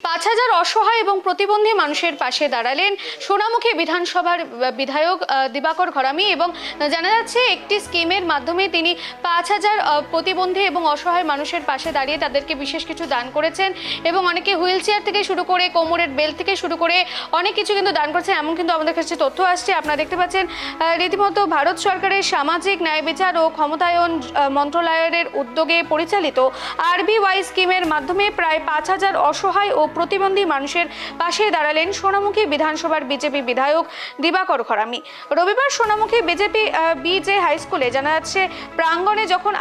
৫,০০০ অসহায় এবং প্রতিবন্ধী মানুষের পাশে দাঁড়ালেন সোনামুখী বিধানসভার বিধায়ক দিবাকর ঘরামি। এবং জানা যাচ্ছে একটি স্কিমের মাধ্যমে তিনি ৫,০০০ প্রতিবন্ধী এবং অসহায় মানুষের পাশে দাঁড়িয়ে তাদেরকে বিশেষ কিছু দান করেছেন এবং অনেকে হুইল চেয়ার থেকে শুরু করে কোমরের বেল্ট থেকে শুরু করে অনেক কিছু কিন্তু দান করেছেন, এমন কিন্তু আমাদের কাছে তথ্য আসছে। আপনারা দেখতে পাচ্ছেন রীতিমতো ভারত সরকারের সামাজিক ন্যায় বিচার ও ক্ষমতায়ন মন্ত্রণালয়ের উদ্যোগে পরিচালিত RBY স্কিমের মাধ্যমে প্রায় ৫,০০০ অসহায় ও প্রতিবন্ধী মানুষের পাশে দাঁড়ালেন সোনামুখী বিধানসভার বিজেপি বিধায়ক দিবাকর ঘরামি। রবিবার সোনামুখী বিজেপি BJ হাই স্কুলে জানা যাচ্ছে প্রাঙ্গণে যখন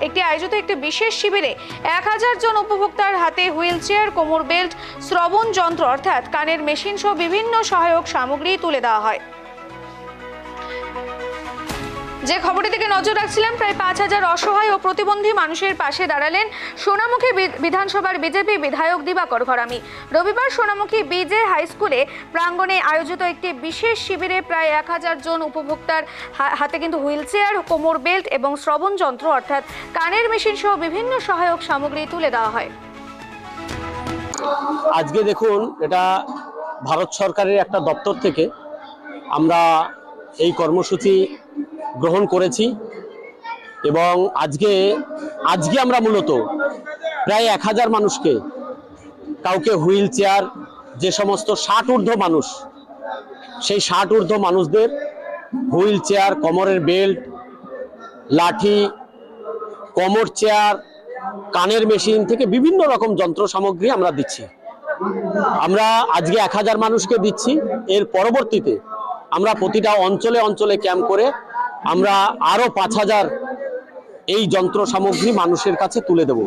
একটি আয়োজিত একটি বিশেষ শিবিরে ১,০০০ জন উপভোক্তার হাতে হুইল চেয়ার, কোমর বেল্ট, শ্রবণ যন্ত্র অর্থাৎ কানের মেশিন সহ বিভিন্ন সহায়ক সামগ্রী তুলে দেওয়া হয়। যে খবরের দিকে নজর রাখছিলাম, প্রায় ৫,০০০ অসহায় ও প্রতিবন্ধী মানুষের পাশে দাঁড়ালেন সোনামুখী বিধানসভার বিজেপি বিধায়ক দিবাকর ঘরামি। রবিবার সোনামুখী BJ হাই স্কুলে প্রাঙ্গণে আয়োজিত একটি বিশেষ শিবিরে প্রায় ১,০০০ জন উপভোক্তার হাতে কিন্তু হুইল চেয়ার, কোমর বেল্ট এবং শ্রবণ যন্ত্র অর্থাৎ কানের মেশিন সহ বিভিন্ন সহায়ক সামগ্রী তুলে দেওয়া হয়। আজকে দেখুন, এটা ভারত সরকারের একটা দপ্তর থেকে আমরা এই কর্মসূচি গ্রহণ করেছি এবং আজকে আমরা মূলত প্রায় ১,০০০ মানুষকে, কাউকে হুইল চেয়ার, যে সমস্ত ৬০ ঊর্ধ্ব মানুষ, সেই ৬০ ঊর্ধ্ব মানুষদের হুইল চেয়ার, কোমরের বেল্ট, লাঠি, কোমর চেয়ার, কানের মেশিন থেকে বিভিন্ন রকম যন্ত্র সামগ্রী আমরা দিচ্ছি। আমরা আজকে ১,০০০ মানুষকে দিচ্ছি। এর পরবর্তীতে আমরা প্রতিটা অঞ্চলে অঞ্চলে ক্যাম্প করে আমরা আরো ৫,০০০ এই যন্ত্র সামগ্রী মানুষের কাছে তুলে দেব।